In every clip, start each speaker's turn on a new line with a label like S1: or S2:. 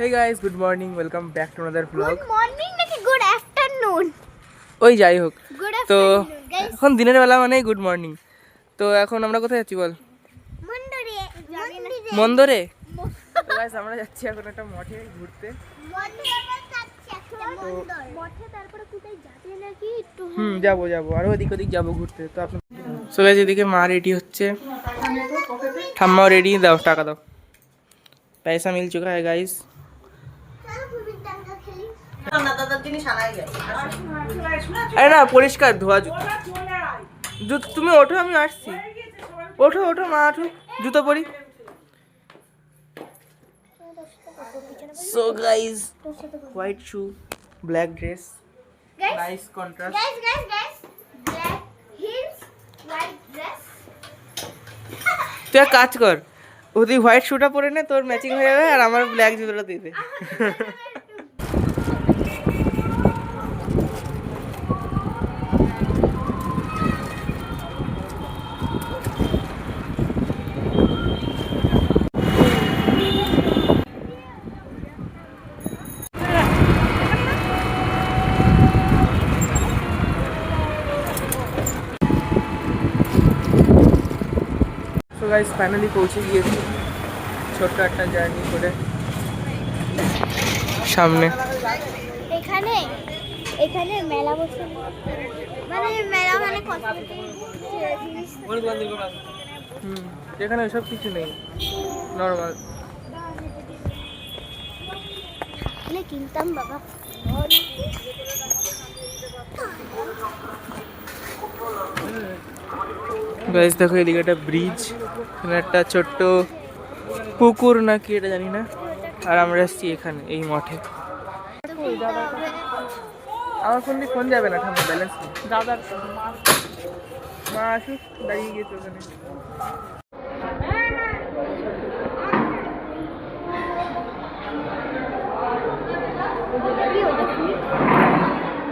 S1: Hey guys, good morning. Welcome back to another vlog.
S2: Good morning নাকি good afternoon?
S1: ওই যাই হোক,
S2: Good
S1: তো
S2: afternoon guys.
S1: এখন দিনের বেলা মানেই গুড মর্নিং। তো এখন আমরা কোথায় যাচ্ছি বল?
S2: মন্দিরে।
S1: মন্দরে। তো গাইস আমরা যাচ্ছি এখন একটা মঠে ঘুরতে।
S2: মঠে তারপরে কোথায় যাবে নাকি একটু?
S1: যাবো আর ওদিক যাবো ঘুরতে। তো আপনি সো গাইস এদিকে মা রেডি হচ্ছে, ঠাম্মাও রেডি। দাও টাকা দাও, পয়সা মিল চুকা है গাইস। আরে না পরিষ্কার ধোয়া জুতো। তুমি ওঠো, আমি আসছি। ওঠো মা, ওঠো, জুতো পরি। So guys, white shoe, black dress, nice contrast.
S2: Guys, black heels, white dress.
S1: তুই এক কাজ কর, ওদি হোয়াইট শুটা পরে নে, তোর ম্যাচিং হয়ে যাবে, আর আমার ব্ল্যাক জুতোটা দিয়ে দে। তো গাইস ফাইনালি পৌঁছে গিয়েছি ছোট্ট একটা জার্নি করে সামনে।
S2: এখানে মেলা বসে, মানে মেলা মানে কসমেটিক জিনিস।
S1: এখানে ওইসব কিছু নেই, নর্মাল।
S2: এখানে কিনতাম বাবা।
S1: গাইস দেখো এদিকে একটা ব্রিজ, এখানে একটা ছোট্ট পুকুর নাকি এটা জানি না। আর আমরা এসেছি এখানে এই মঠে। আমার ফোন দিয়ে ফোন যাবে না, ঠাম্মা ব্যালেন্স নেই। দাদার মা আসুক, দাঁড়িয়ে গিয়েছে ওখানে।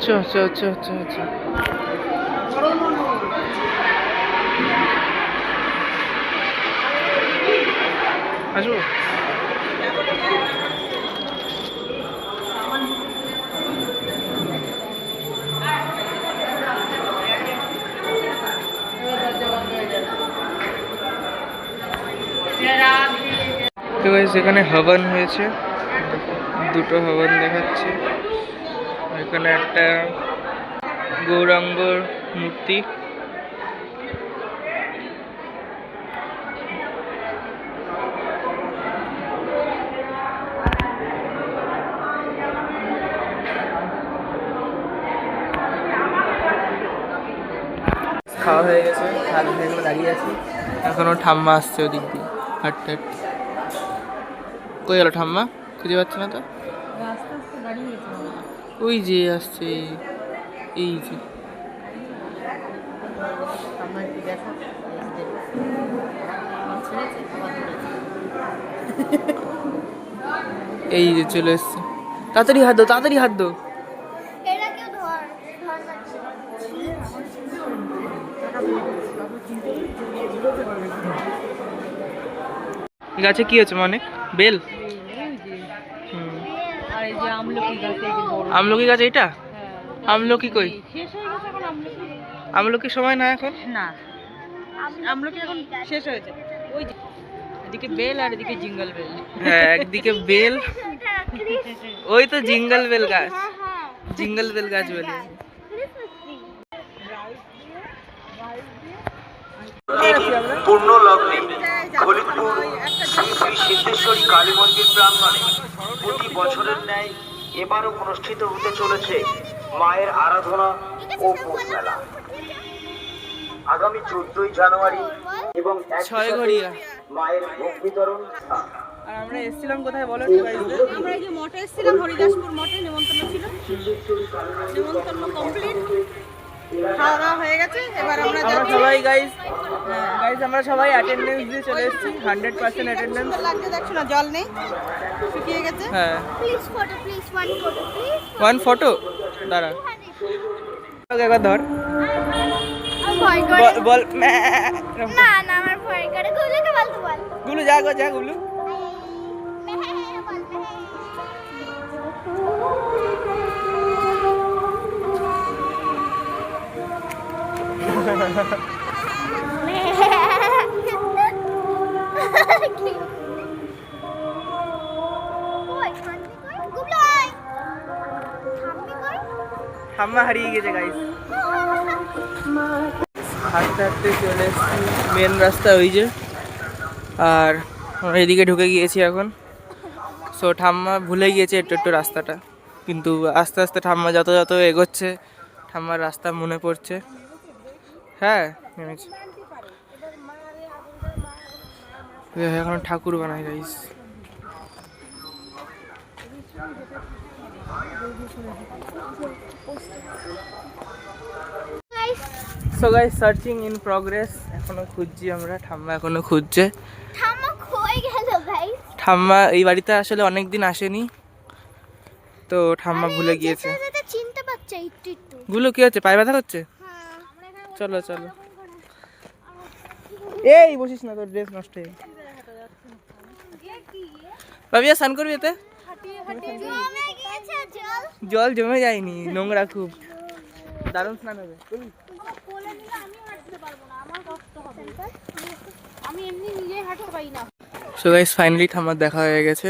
S1: চ আসো। তো গাইস এখানে হবন হয়েছে, দুটো হবন দেখাচ্ছে। এখানে একটা গৌরাঙ্গর মূর্তি। খাওয়া হয়ে গেছে, খাওয়া হয়ে গেলে দাঁড়িয়ে আছি। এখনো ঠাম্মা আসছে ওদিক দিয়ে হাঁটতে হাঁটতে। কই গেল ঠাম্মা? খুঁজে পাচ্ছি না তো। ওই যে আসছে, এই যে এই যে চলে এসছে। তাড়াতাড়ি হাত দো।
S2: এটা কেউ ধর
S1: গাছে কি আছে মানে? বেল। আমলকি গাছ এইটা? আমলকি কই? আমলকি সময় না এখন?
S3: না, আমলকি এখন শেষ হয়েছে। ওই যে এদিকে বেল আর এদিকে জিঙ্গল বেল।
S1: হ্যাঁ, একদিকে বেল, ওই তো জিঙ্গল বেল গাছ, জিঙ্গল বেল গাছ বলে।
S4: পূর্ণ লগ্নে খলিতপুর শ্রী শ্রী সিদ্ধেশ্বরী কালী মন্দির প্রাঙ্গণে প্রতি বছরের ন্যায় এবারও অনুষ্ঠিত হতে চলেছে মায়ের আরাধনা ও ভোগ মেলা। আগামী 14ই জানুয়ারি এবং মায়ের ভোগ বিতরণ।
S1: আর আমরা এসেছিলাম কোথায় বলো?
S3: আমরা এই যে মঠে এসেছিলাম, হরিদাসপুর মঠে নেমন্তন্ন ছিল। নেমন্তন্ন কমপ্লিট, খাওয়া দাওয়া হয়ে গেছে। এবার আমরা
S1: সবাই গাইস আমরা সবাই অ্যাটেন্ডেন্স দিয়ে চলে এসেছি। 100% অ্যাটেন্ডেন্স
S3: লাগছে, দেখছো না জল নেই, শুকিয়ে গেছে।
S1: হ্যাঁ,
S2: please photo, please one photo, please
S1: one photo. দাঁড়া একবার ধর।
S2: ভয় করে
S1: বল
S2: না, আমার ভয় করে। গুলুকে বল, তো বল।
S1: গুলু যা গুলু। ঠাম্মা হারিয়ে গেছে গাইস। হাঁটতে হাঁটতে চলে এসেছি মেন রাস্তা ওই যে, আর আমরা এদিকে ঢুকে গিয়েছি এখন। সো ঠাম্মা ভুলে গিয়েছে একটু একটু রাস্তাটা, কিন্তু আস্তে আস্তে ঠাম্মা যত যত এগোচ্ছে ঠাম্মার রাস্তা মনে পড়ছে। হ্যাঁ নেমেছি, এখন ঠাকুর বানাই guys. So guys searching in progress, এখনো খুঁজছি আমরা, ঠাম্মা এখনো খুঁজছে।
S2: ঠাম্মা খয়ে গেল গাইস।
S1: ঠাম্মা এই বাড়িতে আসলে অনেক দিন আসেনি, তো ঠাম্মা ভুলে গিয়েছে।
S2: যেটা চিনতে পারছে একটু একটু।
S1: গুলো কি হচ্ছে, পায়ে ব্যথা করছে?
S2: হ্যাঁ
S1: চলো চলো, এই বসিস না, তোর ড্রেস নষ্ট হয়ে যাবে। ভাবিয়া স্নান করবি এতে?
S2: জমে গিয়েছে জল।
S1: জল জমে যায়নি, নোংরা খুব, দারুণ স্নান হবে।
S3: কোলে নিলে আমিও হাঁটতে পারবো না, আমার কষ্ট হবে। আমি এমনি নিজেই হাঁটতে পারি না।
S1: সো গাইস ফাইনালি ঠাম্মার দেখা হয়ে গেছে,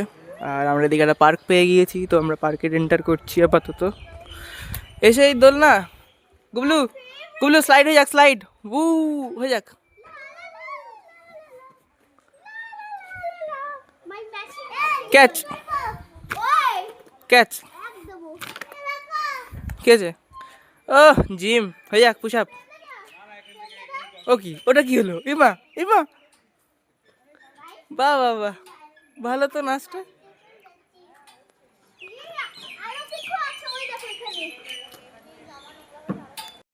S1: আর আমরা এদিকে একটা পার্ক পেয়ে গিয়েছি, তো আমরা পার্কে এন্টার করছি আপাতত। এসেই দোল না গুবলু, গুবলু স্লাইড হয়ে যাক, স্লাইড উ হয়ে যাক।
S2: মাই ম্যাচি
S1: ক্যাচ
S2: ওই
S1: ক্যাচ,
S2: একদম
S1: কে আছে? ও জিম হয়ে যাক, পুশ আপ। ও কি, ওটা কি হলো? ইমা ইমা, বাহ বাহ বাহ, ভালো তো নাচটা।
S2: আরো কিছু আছে ওই দেখো এখানে।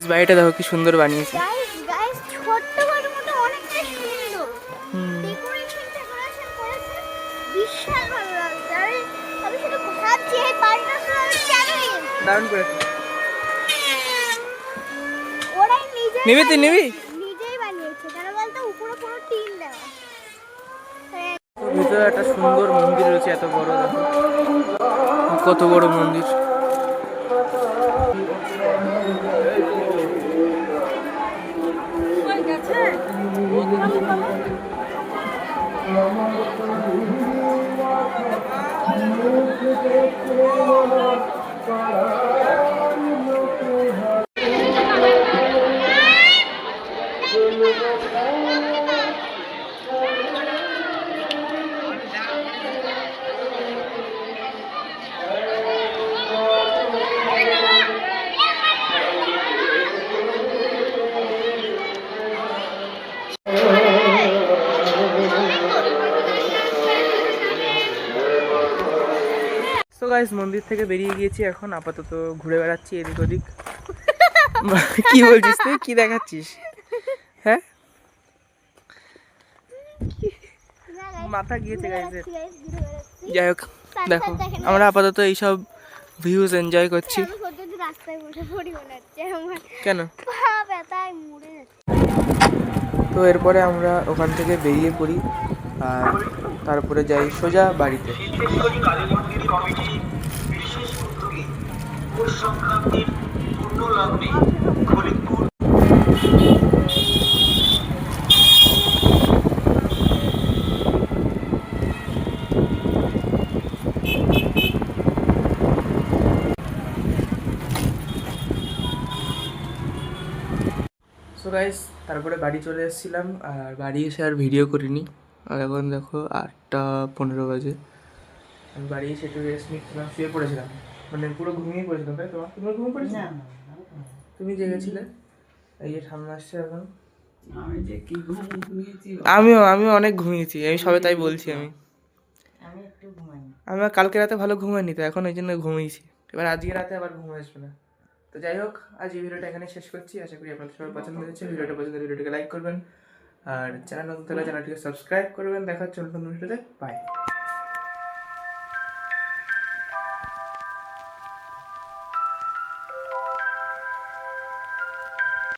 S1: বাড়িটা দেখো কি সুন্দর বানিয়েছে।
S2: গাইস ছোট্ট ঘরের মতো অনেকটা সুন্দর ডেকোরেশন করেছে, বিশাল ভালো লাগছে। আরে আমি শুধু ভাবছি এই বাড়িটা তো চালুই
S1: দারুণ করেছে।
S2: ওরাই
S1: নিবি তুই নিবি?
S2: নিজেই বানিয়েছে, কারণ বলতো উপরে পুরো টিন দেওয়া।
S1: ভিতরে একটা সুন্দর মন্দির রয়েছে, এত বড়, দেখো কত বড় মন্দির। সো গাইস মন্দির থেকে বেরিয়ে গিয়েছি, এখন আপাতত ঘুরে বেড়াচ্ছি এদিক ওদিক। কি বলছিস তুই, কি দেখাচ্ছিস? হ্যাঁ মাথা গিয়েছে গাইসের। যাই হোক দেখো, আমরা আপাতত এইসব ভিউজ এনজয় করছি।
S2: আমি সত্যি রাস্তায় বসে পড়ি মনে হচ্ছে আমার,
S1: কেন?
S2: পা ব্যথায় মরে যাচ্ছে।
S1: তো এরপরে আমরা ওখান থেকে বেরিয়ে পড়ি, আর তারপরে যাই সোজা বাড়িতে।
S4: সিদ্ধেশ্বরী কালী মন্দির কমিটি বিশেষ উদ্যোগে পৌষ সংক্রান্তির পূর্ণ লগ্নে খলিকপুর
S1: সো গাইস তারপরে বাড়ি চলে এসেছিলাম, আর বাড়ি এসে আর ভিডিও করিনি। আর এখন দেখো 8:15 বাজে। আমি বাড়ি এসে একটু রেস্ট নিচ্ছিলাম, শুয়ে পড়েছিলাম, মানে পুরো ঘুমিয়ে পড়েছিলাম। তাই তোমার, তুমি ঘুমিয়ে পড়েছিলে? তুমি জেগেছিলে। এই যে ঠাম্মা আসছে এখন। আমিও অনেক ঘুমিয়েছি, আমি সবে তাই বলছি। আমি কালকে রাতে ভালো ঘুমাইনি, তো এখন ওই জন্য ঘুমিয়েছি। এবার আজকে রাতে আবার ঘুম আসবে না। তো যাই হোক, আজ এই ভিডিওটা এখানে শেষ করছি। আশা করি আপনাদের সবাই পছন্দ হয়েছে। ভিডিওটা পছন্দ হলে ভিডিওটাকে লাইক করবেন, আর চ্যানেল নতুন থাকলে চ্যানেলটিকে সাবস্ক্রাইব করবেন। দেখা হচ্ছে নতুন ভিডিওতে, বাই।